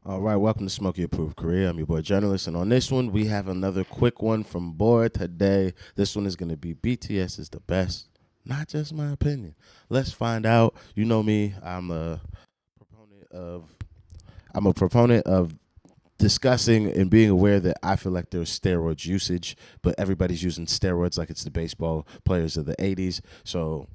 All right, welcome to Smokey Approved Korea. I'm your boy Journalist, and on this one, we have another quick one from Boy today. This one is going to be BTS is the best, not just my opinion. Let's find out. You know me, proponent of I'm a proponent of discussing and being aware that I feel like there's steroids usage, but everybody's using steroids like it's the baseball players of the 80s. So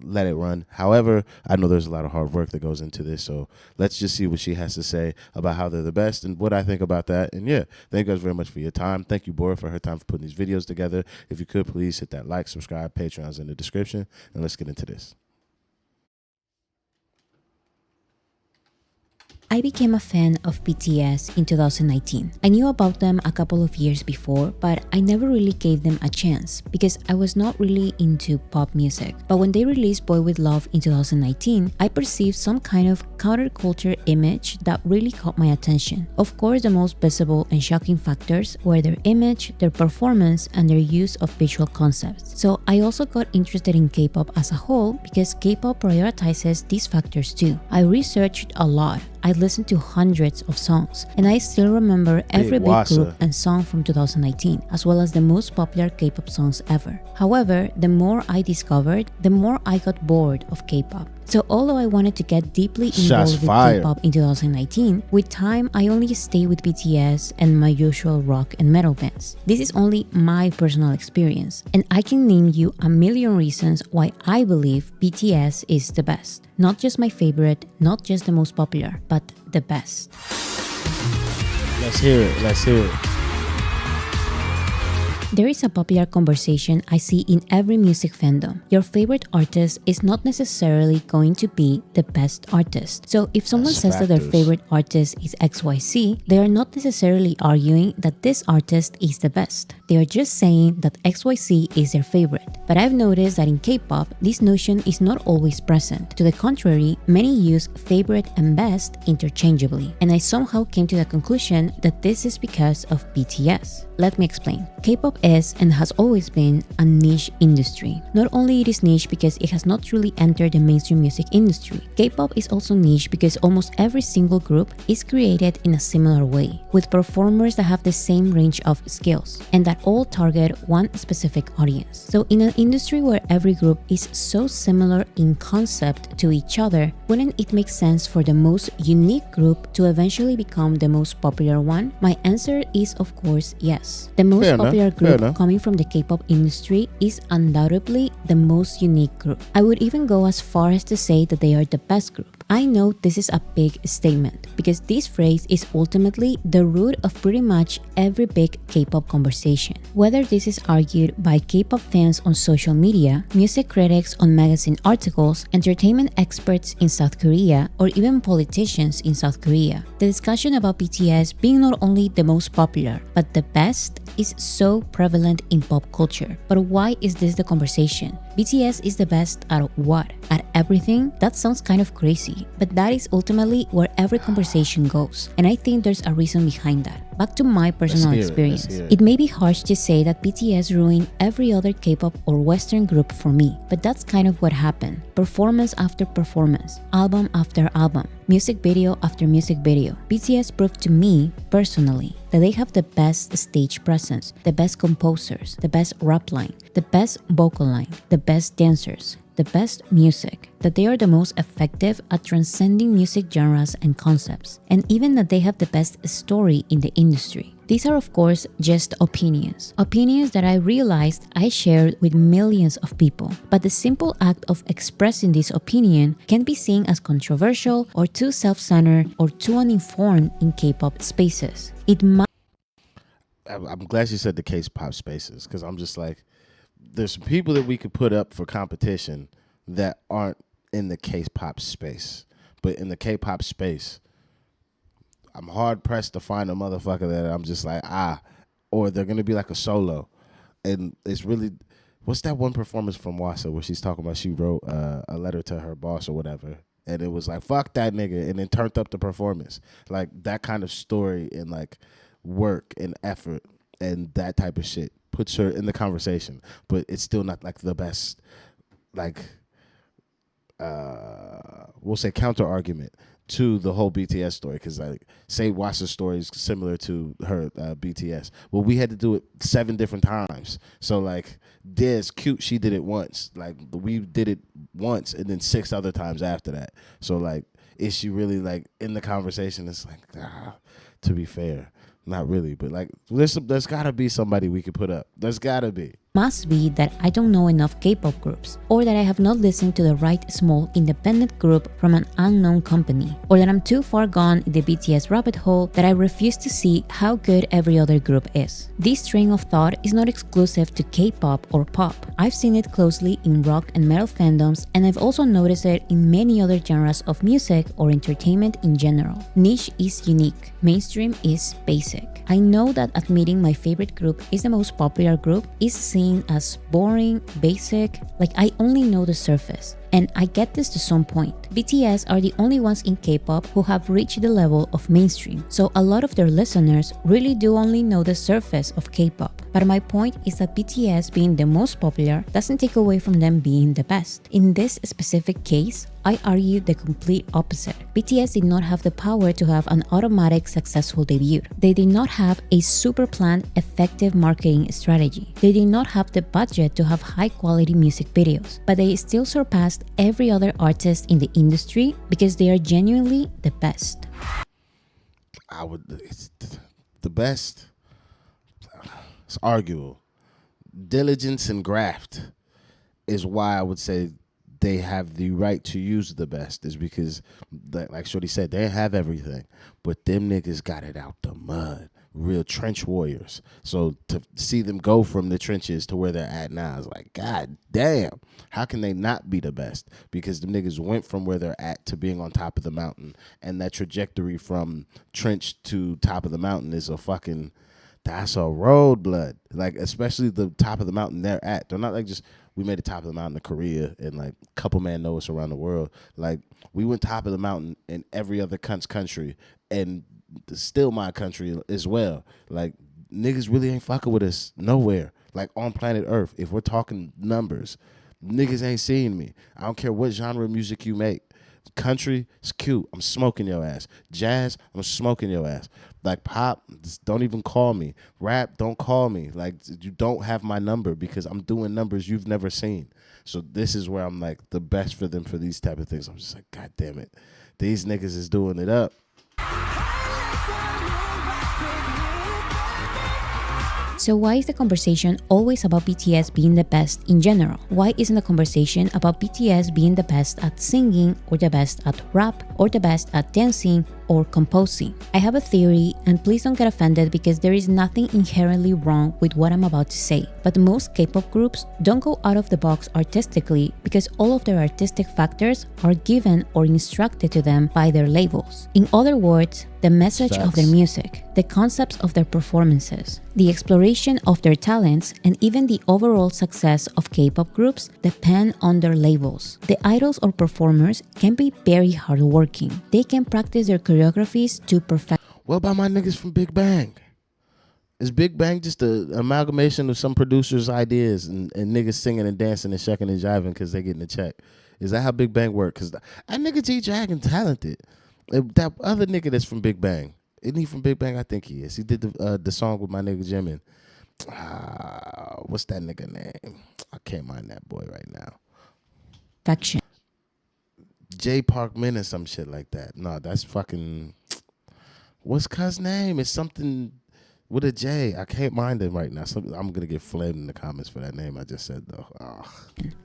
let it run. However, I know there's a lot of hard work that goes into this. So let's just see what she has to say about how they're the best and what I think about that. And yeah, thank you guys very much for your time. Thank you, Bora, for her time for putting these videos together. If you could, please hit that like, subscribe, Patreon's in the description, and let's get into this. I became a fan of BTS in 2019. I knew about them a couple of years before, but I never really gave them a chance because I was not really into pop music. But when they released Boy With Love in 2019, I perceived some kind of counterculture image that really caught my attention. Of course, the most visible and shocking factors were their image, their performance, and their use of visual concepts. So I also got interested in K-pop as a whole because K-pop prioritizes these factors too. I researched a lot. I listened to hundreds of songs, and I still remember every big group and song from 2019, as well as the most popular K-pop songs ever. However, the more I discovered, the more I got bored of K-pop. So although I wanted to get deeply involved with K-pop in 2019, with time I only stay with BTS and my usual rock and metal bands. This is only my personal experience, and I can name you a million reasons why I believe BTS is the best. Not just my favorite, not just the most popular, but the best. Let's hear it. Let's hear it. There is a popular conversation I see in every music fandom. Your favorite artist is not necessarily going to be the best artist. So if someone says that their favorite artist is XYZ, they are not necessarily arguing that this artist is the best. They are just saying that XYZ is their favorite. But I've noticed that in K-pop, this notion is not always present. To the contrary, many use favorite and best interchangeably. And I somehow came to the conclusion that this is because of BTS. Let me explain. K-pop is and has always been a niche industry. Not only it is niche because it has not truly entered the mainstream music industry. K-pop is also niche because almost every single group is created in a similar way, with performers that have the same range of skills and that all target one specific audience. So in an industry where every group is so similar in concept to each other, wouldn't it make sense for the most unique group to eventually become the most popular one? My answer is of course yes. The most popular group coming from the K-pop industry is undoubtedly the most unique group. I would even go as far as to say that they are the best group. I know this is a big statement because this phrase is ultimately the root of pretty much every big K-pop conversation. Whether this is argued by K-pop fans on social media, music critics on magazine articles, entertainment experts in South Korea, or even politicians in South Korea. The discussion about BTS being not only the most popular, but the best is so prevalent in pop culture. But why is this the conversation? BTS is the best at what? At everything? That sounds kind of crazy, but that is ultimately where every conversation goes, and I think there's a reason behind that. Back to my personal experience. It may be harsh to say that BTS ruined every other K-pop or Western group for me, but that's kind of what happened. Performance after performance, album after album, music video after music video. BTS proved to me, personally, that they have the best stage presence, the best composers, the best rap line, the best vocal line, the best dancers, the best music, that they are the most effective at transcending music genres and concepts, and even that they have the best story in the industry. These are of course just opinions. Opinions that I realized I shared with millions of people. But the simple act of expressing this opinion can be seen as controversial or too self-centered or too uninformed in K-pop spaces. I'm glad you said the K-pop spaces because I'm just like, there's some people that we could put up for competition that aren't in the K-pop space. But in the K-pop space, I'm hard pressed to find a motherfucker that I'm just like, or they're going to be like a solo. And it's really, what's that one performance from Wasa where she's talking about she wrote a letter to her boss or whatever. And it was like, fuck that nigga. And then turned up the performance. Like that kind of story and like work and effort and that type of shit puts her in the conversation, but it's still not like the best, like, we'll say counter argument to the whole BTS story, because like say watch the stories similar to her BTS. Well, we had to do it 7 different times. So like this cute, she did it once. Like we did it once, and then 6 other times after that. So like, is she really like in the conversation? It's like, to be fair, not really. But like, there's gotta be somebody we could put up. There's gotta be. Must be that I don't know enough K-pop groups, or that I have not listened to the right small independent group from an unknown company, or that I'm too far gone in the BTS rabbit hole that I refuse to see how good every other group is. This train of thought is not exclusive to K-pop or pop. I've seen it closely in rock and metal fandoms, and I've also noticed it in many other genres of music or entertainment in general. Niche is unique, mainstream is basic. I know that admitting my favorite group is the most popular group is seen as boring, basic, like I only know the surface. And I get this to some point. BTS are the only ones in K-pop who have reached the level of mainstream, so a lot of their listeners really do only know the surface of K-pop. But my point is that BTS being the most popular doesn't take away from them being the best. In this specific case, I argue the complete opposite. BTS did not have the power to have an automatic successful debut. They did not have a super planned, effective marketing strategy. They did not have the budget to have high quality music videos, but they still surpassed every other artist in the industry because they are genuinely the best. It's the best. It's arguable. Diligence and graft is why I would say they have the right to use the best, is because, like Shorty said, they have everything, but them niggas got it out the mud. Real trench warriors. So to see them go from the trenches to where they're at now is like, God damn, how can they not be the best? Because the niggas went from where they're at to being on top of the mountain, and that trajectory from trench to top of the mountain is that's a road, blood. Like, especially the top of the mountain they're at. They're not like just, we made the top of the mountain in Korea and like a couple man know us around the world. Like, we went top of the mountain in every other country, and still my country as well. Like, niggas really ain't fucking with us nowhere. Like, on planet Earth, if we're talking numbers, niggas ain't seeing me. I don't care what genre of music you make. Country, it's cute. I'm smoking your ass. Jazz, I'm smoking your ass. Like, pop, just don't even call me. Rap, don't call me. Like, you don't have my number because I'm doing numbers you've never seen. So this is where I'm like the best for them for these type of things. I'm just like, God damn it. These niggas is doing it up. So why is the conversation always about BTS being the best in general? Why isn't the conversation about BTS being the best at singing, or the best at rap, or the best at dancing, or composing? I have a theory, and please don't get offended because there is nothing inherently wrong with what I'm about to say. But most K-pop groups don't go out of the box artistically because all of their artistic factors are given or instructed to them by their labels. In other words, the message of their music, the concepts of their performances, the exploration of their talents, and even the overall success of K-pop groups depend on their labels. The idols or performers can be very hardworking. They can practice their choreographies to perfect. What about my niggas from Big Bang? Is Big Bang just an amalgamation of some producer's ideas and niggas singing and dancing and shucking and jiving because they getting a check? Is that how Big Bang work? Because that nigga G-Dragon talented. That other nigga that's from Big Bang, isn't he from Big Bang? I think he is. He did the song with my nigga Jimin. What's that nigga name? I can't mind that boy right now. Perfection. J Parkman or some shit like that. No, that's fucking. What's cuz name? It's something with a J. I can't mind him right now. So I'm gonna get flamed in the comments for that name I just said though.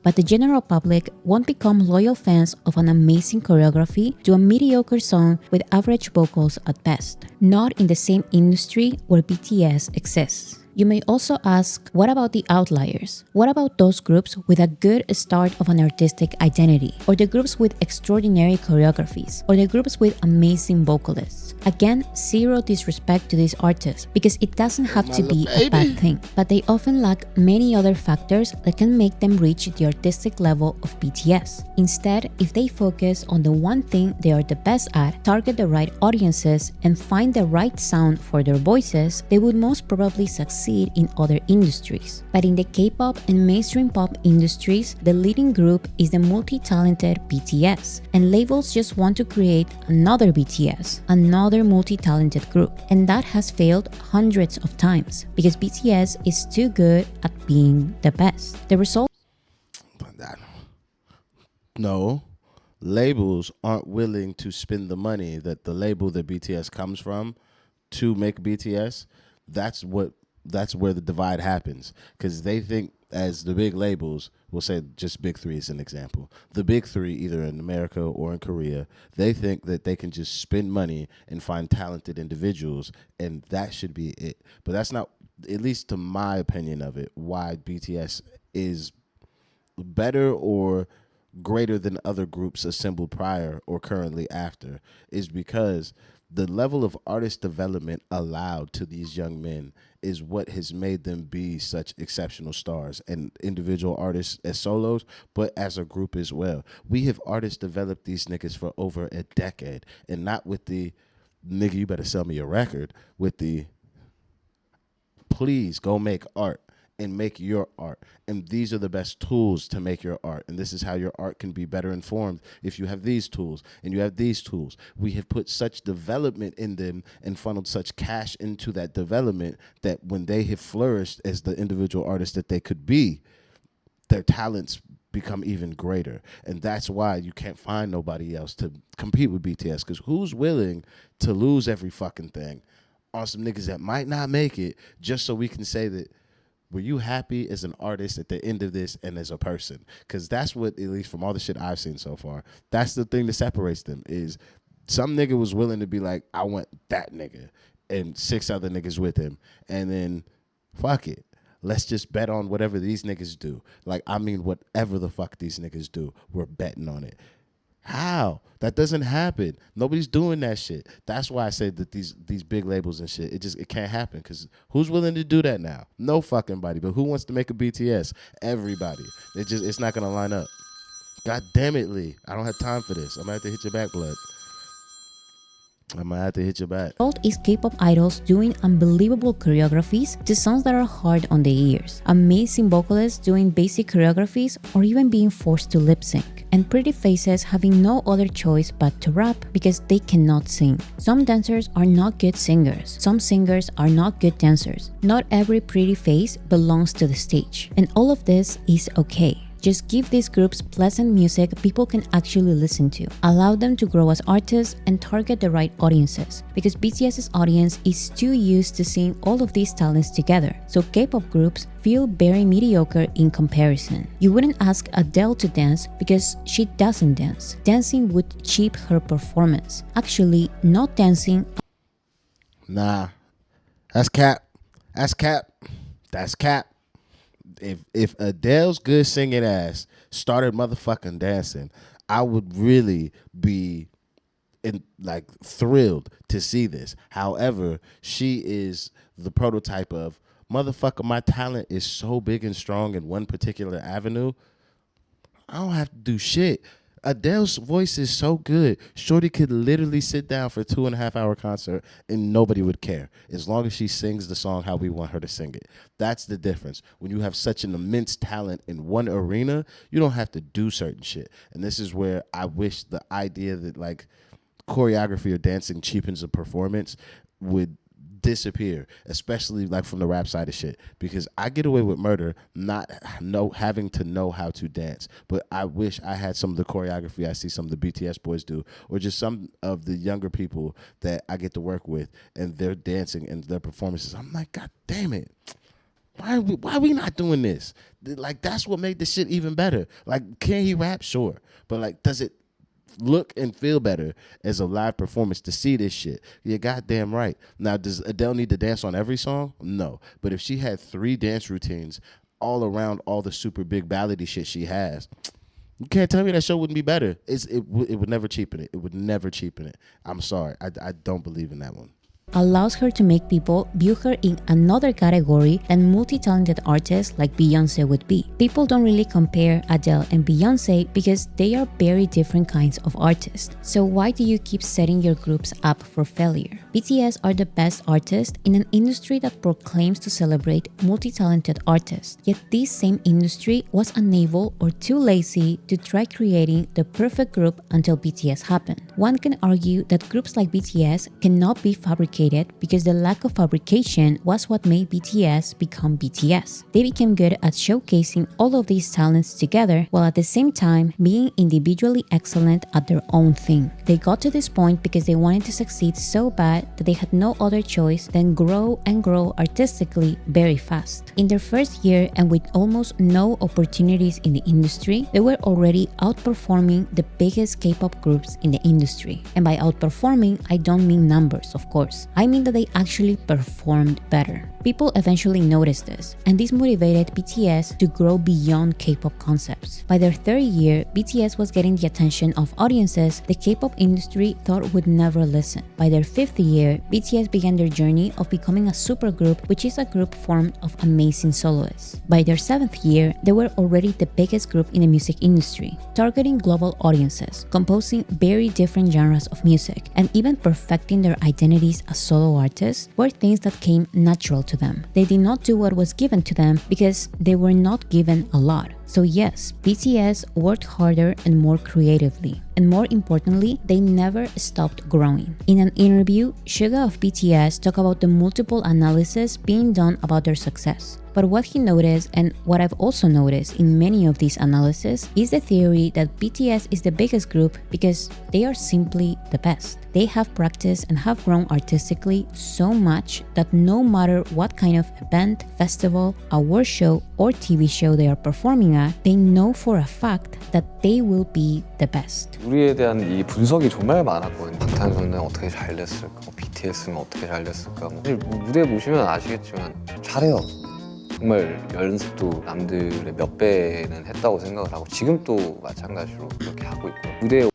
But the general public won't become loyal fans of an amazing choreography to a mediocre song with average vocals at best. Not in the same industry where BTS exists. You may also ask, what about the outliers? What about those groups with a good start of an artistic identity? Or the groups with extraordinary choreographies? Or the groups with amazing vocalists? Again, zero disrespect to these artists because it doesn't have to be a bad thing. But they often lack many other factors that can make them reach the artistic level of BTS. Instead, if they focus on the one thing they are the best at, target the right audiences, and find the right sound for their voices, they would most probably succeed see it in other industries. But in the K-pop and mainstream pop industries, the leading group is the multi-talented BTS, and labels just want to create another BTS, another multi-talented group, and that has failed hundreds of times because BTS is too good at being the best. The result. No, labels aren't willing to spend the money that the label that BTS comes from to make BTS. That's where the divide happens, because they think, as the big labels, we'll say just big three as an example, the big three either in America or in Korea, they think that they can just spend money and find talented individuals and that should be it. But that's not, at least to my opinion of it, why BTS is better or greater than other groups assembled prior or currently after, is because the level of artist development allowed to these young men is what has made them be such exceptional stars, and individual artists as solos, but as a group as well. We have artists developed these niggas for over a decade, and not with the nigga, you better sell me a record, with the please go make art and make your art. And these are the best tools to make your art. And this is how your art can be better informed if you have these tools and you have these tools. We have put such development in them and funneled such cash into that development that when they have flourished as the individual artists that they could be, their talents become even greater. And that's why you can't find nobody else to compete with BTS, because who's willing to lose every fucking thing on some niggas that might not make it just so we can say that, were you happy as an artist at the end of this and as a person? Because that's what, at least from all the shit I've seen so far, that's the thing that separates them, is some nigga was willing to be like, I want that nigga, and 6 other niggas with him. And then, fuck it, let's just bet on whatever these niggas do. Like, I mean, whatever the fuck these niggas do, we're betting on it. How? That doesn't happen. Nobody's doing that shit. That's why I said that these big labels and shit, it can't happen, because who's willing to do that now? No fucking body. But who wants to make a BTS? Everybody. It's not gonna line up. God damn it, Lee. I don't have time for this. I'm gonna have to hit your back, blood. I'm gonna have to hit your back. Result is K-pop idols doing unbelievable choreographies to songs that are hard on the ears, amazing vocalists doing basic choreographies or even being forced to lip sync, and pretty faces having no other choice but to rap because they cannot sing. Some dancers are not good singers. Some singers are not good dancers. Not every pretty face belongs to the stage, and all of this is okay. Just give these groups pleasant music people can actually listen to. Allow them to grow as artists and target the right audiences, because BTS's audience is too used to seeing all of these talents together. So K-pop groups feel very mediocre in comparison. You wouldn't ask Adele to dance because she doesn't dance. Dancing would cheap her performance. Actually, not dancing. Nah, that's cap. That's cap. That's cap. If Adele's good singing ass started motherfucking dancing, I would really be thrilled to see this. However, she is the prototype of motherfucker, my talent is so big and strong in one particular avenue, I don't have to do shit. Adele's voice is so good. Shorty could literally sit down for a 2.5 hour concert and nobody would care, as long as she sings the song how we want her to sing it. That's the difference. When you have such an immense talent in one arena, you don't have to do certain shit. And this is where I wish the idea that like choreography or dancing cheapens a performance would disappear, especially like from the rap side of shit, because I get away with murder not having to know how to dance, but I wish I had some of the choreography I see some of the BTS boys do, or just some of the younger people that I get to work with and their dancing and their performances. I'm like, God damn it, why are we not doing this? Like, that's what made the shit even better. Like, can he rap? Sure, but like, does it look and feel better as a live performance to see this shit? You're goddamn right. Now, does Adele need to dance on every song? No. But if she had 3 dance routines all around all the super big ballady shit she has, you can't tell me that show wouldn't be better. It would never cheapen it. It would never cheapen it. I'm sorry. I don't believe in that one. Allows her to make people view her in another category than multi-talented artists like Beyonce would be. People don't really compare Adele and Beyonce because they are very different kinds of artists. So why do you keep setting your groups up for failure? BTS are the best artists in an industry that proclaims to celebrate multi-talented artists. Yet this same industry was unable or too lazy to try creating the perfect group until BTS happened. One can argue that groups like BTS cannot be fabricated because the lack of fabrication was what made BTS become BTS. They became good at showcasing all of these talents together while at the same time being individually excellent at their own thing. They got to this point because they wanted to succeed so bad that they had no other choice than grow and grow artistically very fast. In their first year and with almost no opportunities in the industry, they were already outperforming the biggest K-pop groups in the industry. And by outperforming, I don't mean numbers, of course. I mean that they actually performed better. People eventually noticed this, and this motivated BTS to grow beyond K-pop concepts. By their third year, BTS was getting the attention of audiences the K-pop industry thought would never listen. By their fifth year, BTS began their journey of becoming a supergroup, which is a group formed of amazing soloists. By their seventh year, they were already the biggest group in the music industry, targeting global audiences, composing very different genres of music, and even perfecting their identities as solo artists were things that came natural to them. They did not do what was given to them because they were not given a lot. So yes, BTS worked harder and more creatively. And more importantly, they never stopped growing. In an interview, Suga of BTS talked about the multiple analyses being done about their success. But what he noticed, and what I've also noticed in many of these analyses, is the theory that BTS is the biggest group because they are simply the best. They have practiced and have grown artistically so much that no matter what kind of event, festival, award show, or TV show they are performing at, they know for a fact that they will be the best. 우리에 대한 이 분석이 정말 많았거든요. 방탄소년단 어떻게 잘 됐을까, BTS는 어떻게 잘 됐을까. 사실 무대 보시면 아시겠지만 잘해요. 정말 연습도 남들의 몇 배는 했다고 생각을 하고 지금도 마찬가지로 그렇게 하고 있고요. 무대에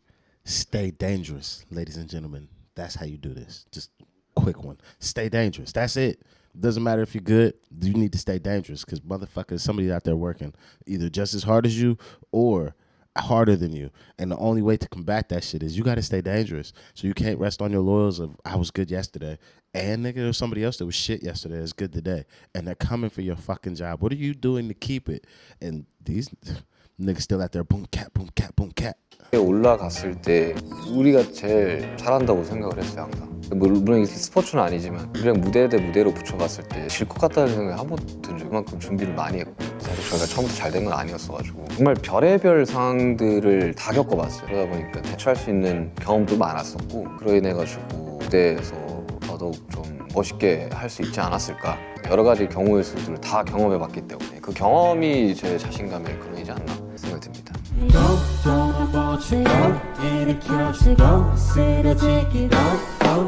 Stay dangerous, ladies and gentlemen. That's how you do this. Just quick one. Stay dangerous. That's it. Doesn't matter if you're good. You need to stay dangerous because motherfuckers, somebody out there working either just as hard as you or harder than you. And the only way to combat that shit is you got to stay dangerous. So you can't rest on your laurels of I was good yesterday. And nigga, there was somebody else that was shit yesterday that's good today. And they're coming for your fucking job. What are you doing to keep it? And these niggas still out there boom cat, boom cat, boom cat. 올라갔을 때 우리가 제일 잘한다고 생각을 했어요 항상. 물론 스포츠는 아니지만 그냥 무대 대 무대로 붙여봤을 때 질 것 같다는 생각이 한 번도 든 적 그만큼 준비를 많이 했고 사실 저희가 처음부터 잘 된 건 아니었어가지고 정말 별의별 상황들을 다 겪어봤어요. 그러다 보니까 대처할 수 있는 경험도 많았었고 그로 인해 가지고 무대에서 더더욱 좀 멋있게 할 수 있지 않았을까. 여러 가지 경우의 수들을 다 경험해봤기 때문에 그 경험이 제 자신감의 근원이지 않나 생각이 듭니다.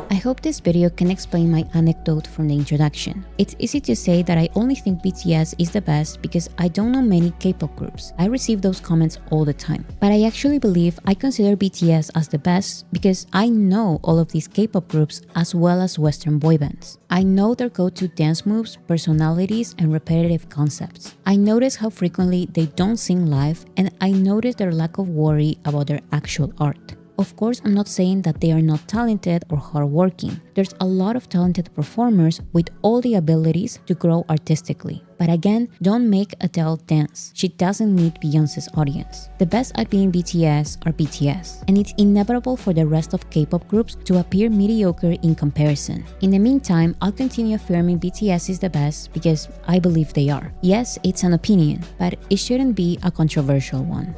I hope this video can explain my anecdote from the introduction. It's easy to say that I only think BTS is the best because I don't know many K-pop groups. I receive those comments all the time. But I actually believe I consider BTS as the best because I know all of these K-pop groups as well as Western boy bands. I know their go-to dance moves, personalities, and repetitive concepts. I notice how frequently they don't sing live, and I notice their lack of worry about their actual art. Of course, I'm not saying that they are not talented or hardworking. There's a lot of talented performers with all the abilities to grow artistically. But again, don't make Adele dance. She doesn't need Beyonce's audience. The best at being BTS are BTS, and it's inevitable for the rest of K-pop groups to appear mediocre in comparison. In the meantime, I'll continue affirming BTS is the best because I believe they are. Yes, it's an opinion, but it shouldn't be a controversial one.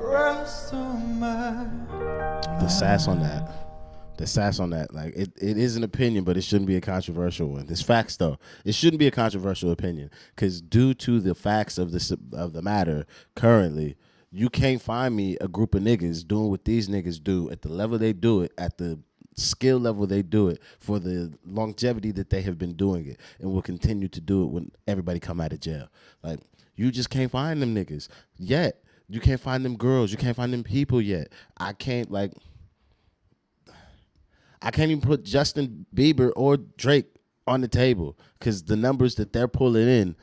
The sass on that, like it is an opinion, but it shouldn't be a controversial one. It's facts though. It shouldn't be a controversial opinion because due to the facts of the matter currently, you can't find me a group of niggas doing what these niggas do at the level they do it, at the skill level they do it, for the longevity that they have been doing it and will continue to do it when everybody come out of jail. Like you just can't find them niggas yet. You can't find them girls. You can't find them people yet. I can't even put Justin Bieber or Drake on the table because the numbers that they're pulling in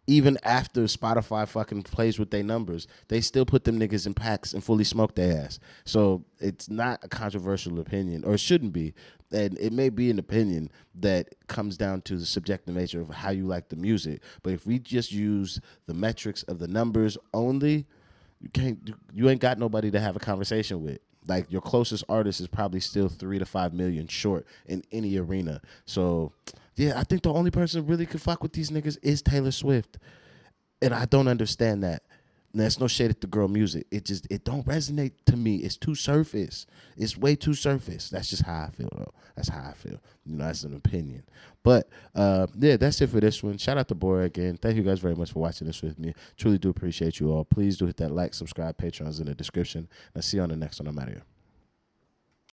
Even after Spotify fucking plays with their numbers, they still put them niggas in packs and fully smoke their ass. So it's not a controversial opinion, or it shouldn't be. And it may be an opinion that comes down to the subjective nature of how you like the music. But if we just use the metrics of the numbers only, you ain't got nobody to have a conversation with. Like, your closest artist is probably still 3 to 5 million short in any arena. So yeah, I think the only person really could fuck with these niggas is Taylor Swift. And I don't understand that. And that's no shade at the girl music. It don't resonate to me. It's too surface. It's way too surface. That's just how I feel, though. That's how I feel. You know, that's an opinion. But yeah, that's it for this one. Shout out to Bora again. Thank you guys very much for watching this with me. Truly do appreciate you all. Please do hit that like, subscribe, Patreon's in the description. And I'll see you on the next one. I'm out of here.